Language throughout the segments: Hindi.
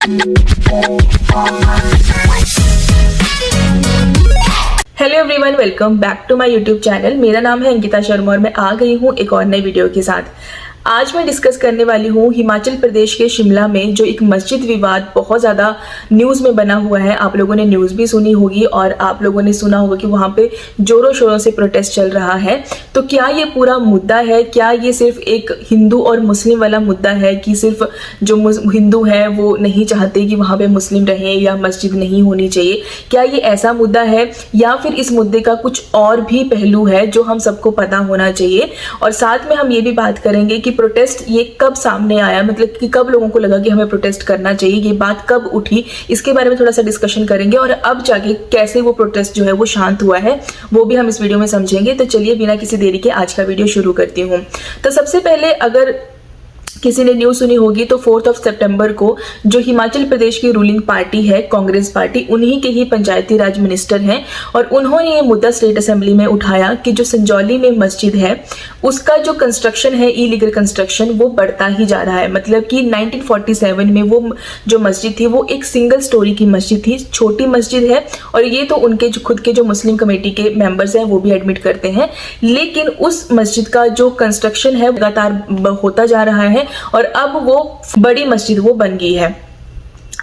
Hello everyone, welcome back to my YouTube channel. मेरा नाम है अंकिता शर्मा और मैं आ गई हूँ एक और नई वीडियो के साथ। आज मैं डिस्कस करने वाली हूँ हिमाचल प्रदेश के शिमला में जो एक मस्जिद विवाद बहुत ज़्यादा न्यूज़ में बना हुआ है। आप लोगों ने न्यूज़ भी सुनी होगी और आप लोगों ने सुना होगा कि वहाँ पे जोरों शोरों से प्रोटेस्ट चल रहा है। तो क्या ये पूरा मुद्दा है, क्या ये सिर्फ एक हिंदू और मुस्लिम वाला मुद्दा है कि सिर्फ जो हिंदू हैं वो नहीं चाहते कि वहाँ पे मुस्लिम रहें या मस्जिद नहीं होनी चाहिए? क्या ये ऐसा मुद्दा है या फिर इस मुद्दे का कुछ और भी पहलू है जो हम सबको पता होना चाहिए? और साथ में हम ये भी बात करेंगे कि प्रोटेस्ट ये कब सामने आया, मतलब कि कब लोगों को लगा कि हमें प्रोटेस्ट करना चाहिए, ये बात कब उठी, इसके बारे में थोड़ा सा डिस्कशन करेंगे। और अब जाके कैसे वो प्रोटेस्ट जो है वो शांत हुआ है वो भी हम इस वीडियो में समझेंगे। तो चलिए बिना किसी देरी के आज का वीडियो शुरू करती हूँ। तो सबसे पहले अगर किसी ने न्यूज़ सुनी होगी तो 4 सितंबर को जो हिमाचल प्रदेश की रूलिंग पार्टी है कांग्रेस पार्टी, उन्हीं के ही पंचायती राज मिनिस्टर हैं और उन्होंने ये मुद्दा स्टेट असेंबली में उठाया कि जो संजौली में मस्जिद है उसका जो कंस्ट्रक्शन है, इलीगल कंस्ट्रक्शन, वो बढ़ता ही जा रहा है। मतलब कि 1947 में वो जो मस्जिद थी वो एक सिंगल स्टोरी की मस्जिद थी, छोटी मस्जिद है और ये तो उनके जो खुद के जो मुस्लिम कमेटी के मेंबर्स हैं वो भी एडमिट करते हैं। लेकिन उस मस्जिद का जो कंस्ट्रक्शन है लगातार होता जा रहा है और अब वो बड़ी मस्जिद वो बन गई है।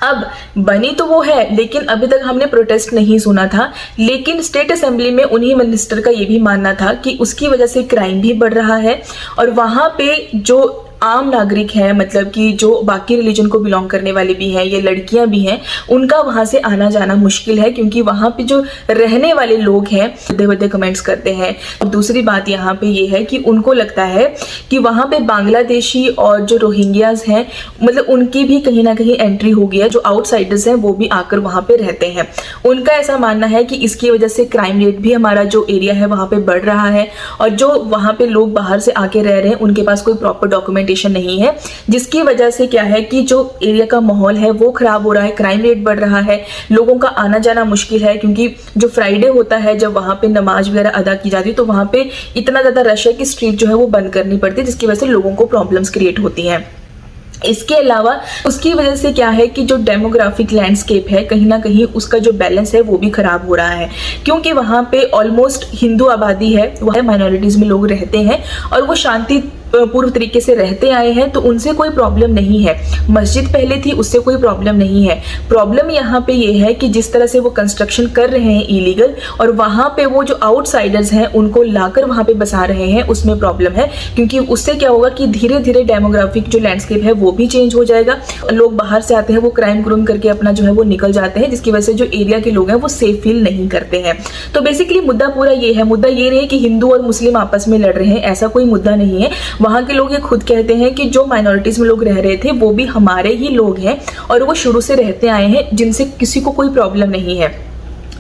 अब बनी तो वो है लेकिन अभी तक हमने प्रोटेस्ट नहीं सुना था। लेकिन स्टेट असेंबली में उन्हीं मिनिस्टर का ये भी मानना था कि उसकी वजह से क्राइम भी बढ़ रहा है और वहाँ पे जो आम नागरिक हैं, मतलब कि जो बाकी रिलीजन को बिलोंग करने वाले भी हैं, ये लड़कियां भी हैं, उनका वहां से आना जाना मुश्किल है क्योंकि वहां पे जो रहने वाले लोग हैं बड़े बड़े कमेंट्स करते हैं। और दूसरी बात यहाँ पे ये है कि उनको लगता है कि वहां पे बांग्लादेशी और जो रोहिंग्याज हैं, मतलब उनकी भी कहीं ना कहीं एंट्री हो गई है। जो आउटसाइडर्स हैं वो भी आकर वहां पे रहते हैं। उनका ऐसा मानना है कि इसकी वजह से क्राइम रेट भी हमारा जो एरिया है वहां पे बढ़ रहा है और जो वहां पे लोग बाहर से आके रह रहे हैं उनके पास कोई प्रॉपर डॉक्यूमेंट नहीं है, जिसकी वजह से क्या है कि जो एरिया का माहौल है वो खराब हो रहा है, क्राइम रेट बढ़ रहा है, लोगों का आना जाना मुश्किल है क्योंकि जो फ्राइडे होता है जब वहां पे नमाज वगैरह अदा की जाती है तो वहां पे इतना ज्यादा रश है कि स्ट्रीट जो है वो बंद करनी पड़ती है, जिसकी वजह से लोगों को प्रॉब्लम्स क्रिएट होती हैं। इसके अलावा उसकी वजह से क्या है कि जो डेमोग्राफिक लैंडस्केप है कहीं ना कहीं उसका जो बैलेंस है वो भी खराब हो रहा है क्योंकि वहां पे ऑलमोस्ट हिंदू आबादी है, वह माइनॉरिटीज में लोग रहते हैं और वो शांति पूर्व तरीके से रहते आए हैं तो उनसे कोई प्रॉब्लम नहीं है। मस्जिद पहले थी उससे कोई प्रॉब्लम नहीं है। प्रॉब्लम यहाँ पे ये है कि जिस तरह से वो कंस्ट्रक्शन कर रहे हैं इलीगल और वहां पे वो जो आउटसाइडर्स हैं उनको लाकर वहां पे बसा रहे हैं, उसमें प्रॉब्लम है क्योंकि उससे क्या होगा कि धीरे धीरे डेमोग्राफिक जो लैंडस्केप है वो भी चेंज हो जाएगा। लोग बाहर से आते हैं, वो क्राइम क्रूम करके अपना जो है वो निकल जाते हैं, जिसकी वजह से जो एरिया के लोग हैं वो सेफ फील नहीं करते हैं। तो बेसिकली मुद्दा पूरा ये है, मुद्दा ये नहीं कि हिंदू और मुस्लिम आपस में लड़ रहे हैं, ऐसा कोई मुद्दा नहीं है। वहां के लोग ये खुद कहते हैं कि जो माइनॉरिटीज में लोग रह रहे थे वो भी हमारे ही लोग हैं और वो शुरू से रहते आए हैं, जिनसे किसी को कोई प्रॉब्लम नहीं है।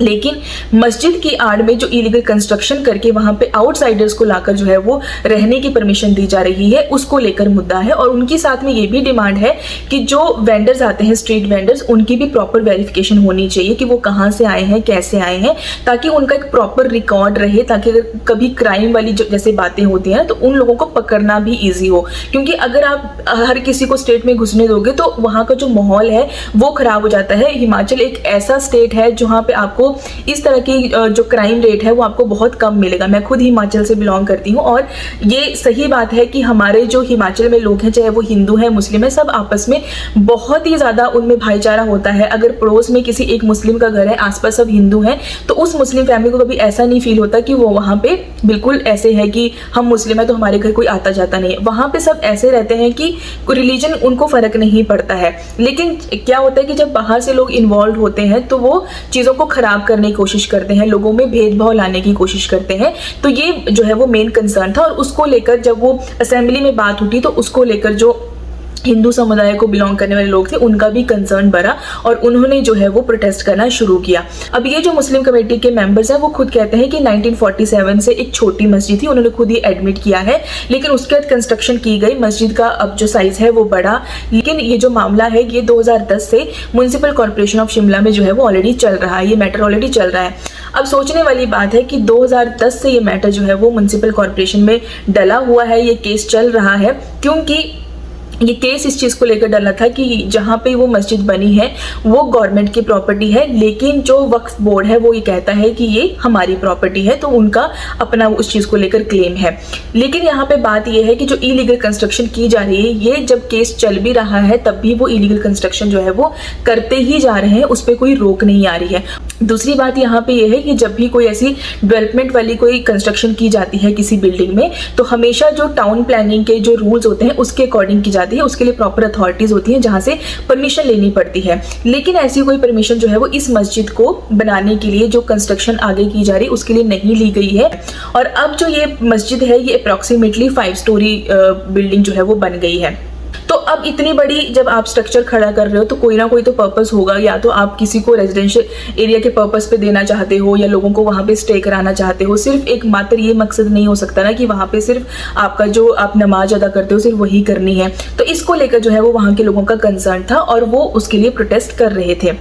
लेकिन मस्जिद की आड़ में जो इलीगल कंस्ट्रक्शन करके वहां पे आउटसाइडर्स को लाकर जो है वो रहने की परमिशन दी जा रही है, उसको लेकर मुद्दा है। और उनकी साथ में ये भी डिमांड है कि जो वेंडर्स आते हैं, स्ट्रीट वेंडर्स, उनकी भी प्रॉपर वेरिफिकेशन होनी चाहिए कि वो कहाँ से आए हैं, कैसे आए हैं, ताकि उनका एक प्रॉपर रिकॉर्ड रहे, ताकि अगर कभी क्राइम वाली जैसे बातें होती हैं तो उन लोगों को पकड़ना भी ईजी हो। क्योंकि अगर आप हर किसी को स्टेट में घुसने दोगे तो वहाँ का जो माहौल है वो खराब हो जाता है। हिमाचल एक ऐसा स्टेट है जहाँ पे आपको इस तरह की जो क्राइम रेट है वो आपको बहुत कम मिलेगा। मैं खुद हिमाचल से बिलोंग करती हूँ और ये सही बात है कि हमारे जो हिमाचल में लोग हैं, चाहे वो हिंदू है मुस्लिम है, सब आपस में बहुत ही ज्यादा उनमें भाईचारा होता है। अगर पड़ोस में किसी एक मुस्लिम का घर है, आसपास सब हिंदू हैं, तो उस मुस्लिम फैमिली को कभी ऐसा नहीं फील होता कि वो वहां पे बिल्कुल ऐसे है कि हम मुस्लिम है तो हमारे घर कोई आता जाता नहीं है। वहां पे सब ऐसे रहते हैं कि रिलीजन उनको फर्क नहीं पड़ता है। लेकिन क्या होता है कि जब बाहर से लोग इन्वॉल्व होते हैं तो वो चीजों को खराब करने की कोशिश करते हैं, लोगों में भेदभाव लाने की कोशिश करते हैं। तो ये जो है वो मेन कंसर्न था और उसको लेकर जब वो असेंबली में बात उठी तो उसको लेकर जो हिंदू समुदाय को बिलोंग करने वाले लोग थे उनका भी कंसर्न बढ़ा और उन्होंने जो है वो प्रोटेस्ट करना शुरू किया। अब ये जो मुस्लिम कमेटी के मेंबर्स हैं वो खुद कहते हैं कि 1947 से एक छोटी मस्जिद थी, उन्होंने खुद ही एडमिट किया है, लेकिन उसके बाद कंस्ट्रक्शन की गई, मस्जिद का अब जो साइज है वो बढ़ा। लेकिन ये जो मामला है ये 2010 से म्युनिसिपल कॉर्पोरेशन ऑफ शिमला में जो है वो ऑलरेडी चल रहा है, ये मैटर ऑलरेडी चल रहा है। अब सोचने वाली बात है कि 2010 से ये मैटर जो है वो म्युनिसिपल कॉर्पोरेशन में डला हुआ है, ये केस चल रहा है, क्योंकि ये केस इस चीज़ को लेकर डला था कि जहाँ पे वो मस्जिद बनी है वो गवर्नमेंट की प्रॉपर्टी है, लेकिन जो वक्फ बोर्ड है वो ये कहता है कि ये हमारी प्रॉपर्टी है, तो उनका अपना उस चीज़ को लेकर क्लेम है। लेकिन यहाँ पे बात ये है कि जो इलीगल कंस्ट्रक्शन की जा रही है, ये जब केस चल भी रहा है तब भी वो इलीगल कंस्ट्रक्शन जो है वो करते ही जा रहे हैं, उस पर कोई रोक नहीं आ रही है। दूसरी बात यहाँ पे ये है कि जब भी कोई ऐसी डेवलपमेंट वाली कोई कंस्ट्रक्शन की जाती है किसी बिल्डिंग में, तो हमेशा जो टाउन प्लानिंग के जो रूल्स होते हैं उसके अकॉर्डिंग की जाती है। उसके लिए प्रॉपर अथॉरिटीज होती हैं जहाँ से परमिशन लेनी पड़ती है। लेकिन ऐसी कोई परमिशन जो है वो इस मस्जिद को बनाने के लिए जो कंस्ट्रक्शन आगे की जा रही है उसके लिए नहीं ली गई है। और अब जो ये मस्जिद है ये अप्रॉक्सीमेटली 5 स्टोरी बिल्डिंग जो है वो बन गई है। तो अब इतनी बड़ी जब आप स्ट्रक्चर खड़ा कर रहे हो तो कोई ना कोई तो पर्पस होगा, या तो आप किसी को रेजिडेंशियल एरिया के पर्पस पे देना चाहते हो या लोगों को वहां पे स्टे कराना चाहते हो। सिर्फ एक मात्र ये मकसद नहीं हो सकता ना कि वहां पे सिर्फ आपका जो आप नमाज अदा करते हो सिर्फ वही करनी है। तो इसको लेकर जो है वो वहां के लोगों का कंसर्न था और वो उसके लिए प्रोटेस्ट कर रहे थे।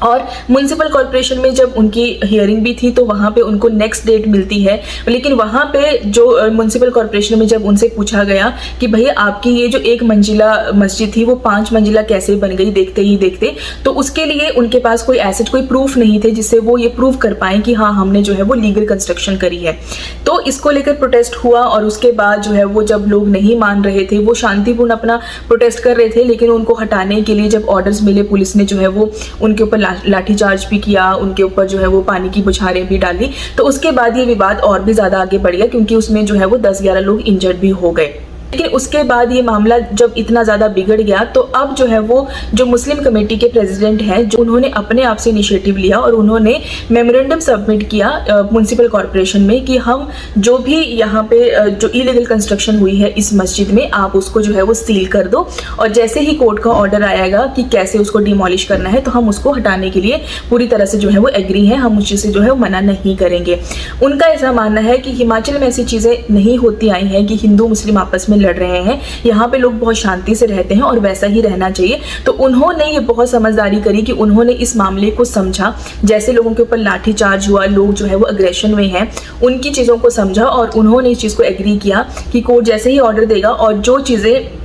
और म्युनिसिपल कॉर्पोरेशन में जब उनकी हियरिंग भी थी तो वहाँ पे उनको नेक्स्ट डेट मिलती है, लेकिन वहाँ पे जो म्युनिसिपल कॉर्पोरेशन में जब उनसे पूछा गया कि भैया आपकी ये जो 1 मंजिला मस्जिद थी वो 5 मंजिला कैसे बन गई देखते ही देखते, तो उसके लिए उनके पास कोई ऐसे कोई प्रूफ नहीं थे जिससे वो ये प्रूव कर पाए कि हाँ हमने जो है वो लीगल कंस्ट्रक्शन करी है। तो इसको लेकर प्रोटेस्ट हुआ और उसके बाद जो है वो जब लोग नहीं मान रहे थे वो शांतिपूर्ण अपना प्रोटेस्ट कर रहे थे, लेकिन उनको हटाने के लिए जब ऑर्डर्स मिले पुलिस ने जो है वो उनके ऊपर लाठीचार्ज भी किया, उनके ऊपर जो है वो पानी की बौछारें भी डाली। तो उसके बाद ये विवाद और भी ज्यादा आगे बढ़ गया क्योंकि उसमें जो है वो 10-11 लोग इंजर्ड भी हो गए। लेकिन उसके बाद ये मामला जब इतना ज़्यादा बिगड़ गया तो अब जो है वो जो मुस्लिम कमेटी के प्रेसिडेंट हैं जो उन्होंने अपने आप से इनिशिएटिव लिया और उन्होंने मेमोरेंडम सबमिट किया म्युनिसिपल कॉर्पोरेशन में कि हम जो भी यहाँ पे जो इलीगल कंस्ट्रक्शन हुई है इस मस्जिद में आप उसको जो है वो सील कर दो, और जैसे ही कोर्ट का ऑर्डर आएगा कि कैसे उसको डिमोलिश करना है तो हम उसको हटाने के लिए पूरी तरह से जो है वो एग्री हैं, हम उस चीज़ से जो है वो मना नहीं करेंगे। उनका ऐसा मानना है कि हिमाचल में ऐसी चीज़ें नहीं होती आई हैं कि हिंदू मुस्लिम आपस में लड़ रहे हैं, यहाँ पे लोग बहुत शांति से रहते हैं और वैसा ही रहना चाहिए। तो उन्होंने ये बहुत समझदारी करी कि उन्होंने इस मामले को समझा, जैसे लोगों के ऊपर लाठीचार्ज हुआ, लोग जो है वो अग्रेशन में हैं, उनकी चीज़ों को समझा और उन्होंने इस चीज़ को एग्री किया कि कोर्ट जैसे ही ऑर्डर देगा और जो चीज़ें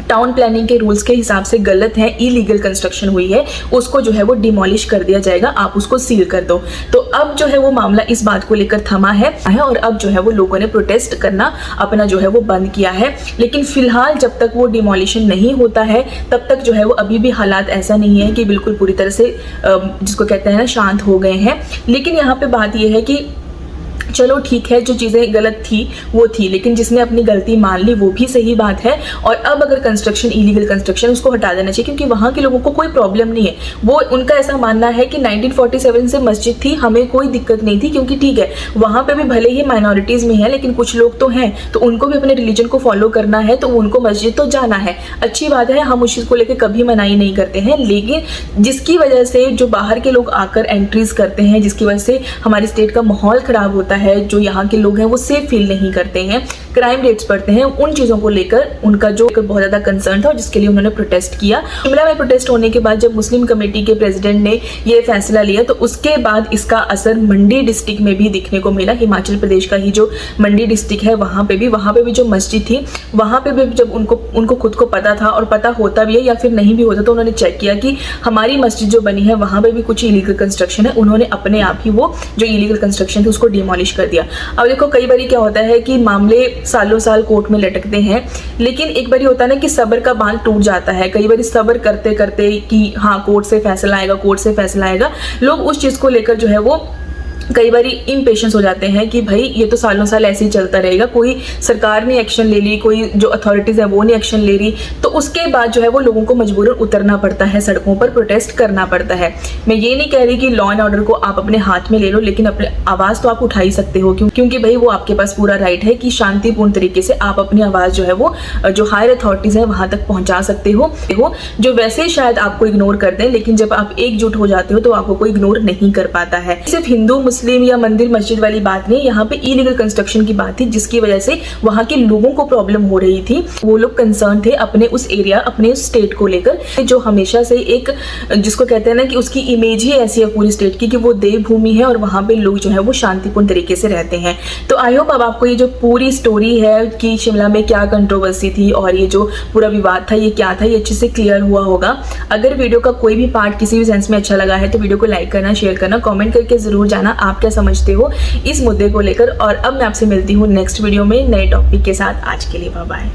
टाउन प्लानिंग के रूल्स के हिसाब से गलत है, इलीगल कंस्ट्रक्शन हुई है, उसको जो है वो डिमोलिश कर दिया जाएगा, आप उसको सील कर दो। तो अब जो है वो मामला इस बात को लेकर थमा है और अब जो है वो लोगों ने प्रोटेस्ट करना अपना जो है वो बंद किया है। लेकिन फिलहाल जब तक वो डिमोलिशन नहीं होता है तब तक जो है वो अभी भी हालात ऐसा नहीं है कि बिल्कुल पूरी तरह से जिसको कहते हैं ना शांत हो गए हैं। लेकिन यहाँ पे बात ये है कि चलो ठीक है, जो चीज़ें गलत थी वो थी, लेकिन जिसने अपनी गलती मान ली वो भी सही बात है। और अब अगर कंस्ट्रक्शन इलीगल कंस्ट्रक्शन उसको हटा देना चाहिए क्योंकि वहाँ के लोगों को कोई प्रॉब्लम नहीं है। वो उनका ऐसा मानना है कि 1947 से मस्जिद थी, हमें कोई दिक्कत नहीं थी क्योंकि ठीक है वहाँ पे भी भले ही माइनॉरिटीज़ में है लेकिन कुछ लोग तो हैं, तो उनको भी अपने रिलीजन को फॉलो करना है, तो उनको मस्जिद तो जाना है, अच्छी बात है, हम उस चीज़ को लेकर कभी मनाही नहीं करते हैं। लेकिन जिसकी वजह से जो बाहर के लोग आकर एंट्रीज करते हैं, जिसकी वजह से हमारे स्टेट का माहौल ख़राब होता है, जो यहाँ के लोग हैं वो सेफ फील नहीं करते हैं, क्राइम रेट्स बढ़ते हैं, उन चीज़ों को लेकर उनका जो बहुत ज़्यादा कंसर्न था और जिसके लिए उन्होंने प्रोटेस्ट किया। शिमला में प्रोटेस्ट होने के बाद जब मुस्लिम कमेटी के प्रेसिडेंट ने ये फैसला लिया तो उसके बाद इसका असर मंडी डिस्ट्रिक्ट में भी दिखने को मिला। हिमाचल प्रदेश का ही जो मंडी डिस्ट्रिक्ट है वहाँ पे भी जो मस्जिद थी वहाँ पे भी जब उनको खुद को पता था और पता होता भी है या फिर नहीं भी होता तो उन्होंने चेक किया कि हमारी मस्जिद जो बनी है वहाँ पे भी कुछ इलीगल कंस्ट्रक्शन है, उन्होंने अपने आप ही वो जो इलीगल कंस्ट्रक्शन थी उसको डिमोलिश कर दिया। अब देखो कई बार क्या होता है कि मामले सालों साल कोर्ट में लटकते हैं, लेकिन एक बार होता है ना कि सब्र का बांध टूट जाता है। कई बार सब्र करते करते कि हाँ कोर्ट से फैसला आएगा, कोर्ट से फैसला आएगा, लोग उस चीज़ को लेकर जो है वो कई बार इम्पेशेंस हो जाते हैं कि भाई ये तो सालों साल ऐसे ही चलता रहेगा, कोई सरकार ने एक्शन ले ली, कोई जो अथॉरिटीज़ है वो नहीं एक्शन ले रही, तो उसके बाद जो है वो लोगों को मजबूरन उतरना पड़ता है, सड़कों पर प्रोटेस्ट करना पड़ता है। मैं ये नहीं कह रही कि लॉ एंड ऑर्डर को आप अपने हाथ में ले लो, लेकिन अपने आवाज़ तो आप उठा ही सकते हो क्योंकि भाई वो आपके पास पूरा राइट है कि शांतिपूर्ण तरीके से आप अपनी आवाज़ जो है वो जो हायर अथॉरिटीज़ है वहाँ तक पहुँचा सकते हो, जो वैसे शायद आपको इग्नोर कर दें, लेकिन जब आप एकजुट हो जाते हो तो आपको कोई इग्नोर नहीं कर पाता है। सिर्फ हिंदू मुस्लिम या मंदिर मस्जिद वाली बात नहीं, यहाँ पे इलीगल कंस्ट्रक्शन की बात थी, जिसकी वजह से वहाँ के लोगों को प्रॉब्लम हो रही थी। वो लोग कंसर्न थे अपने उस एरिया, अपने उस स्टेट को लेकर, जो हमेशा से एक जिसको कहते हैं ना कि उसकी इमेज ही ऐसी है पूरी स्टेट की कि वो देवभूमि है और वहाँ पे लोग जो है वो शांतिपूर्ण तरीके से रहते हैं। तो आई होप अब आपको ये जो पूरी स्टोरी है कि शिमला में क्या कंट्रोवर्सी थी और ये जो पूरा विवाद था ये क्या था, ये अच्छे से क्लियर हुआ होगा। अगर वीडियो का कोई भी पार्ट किसी भी सेंस में अच्छा लगा है तो वीडियो को लाइक करना, शेयर करना, कमेंट करके जरूर जाना आप क्या समझते हो इस मुद्दे को लेकर। और अब मैं आपसे मिलती हूँ नेक्स्ट वीडियो में नए टॉपिक के साथ। आज के लिए बाय बाय।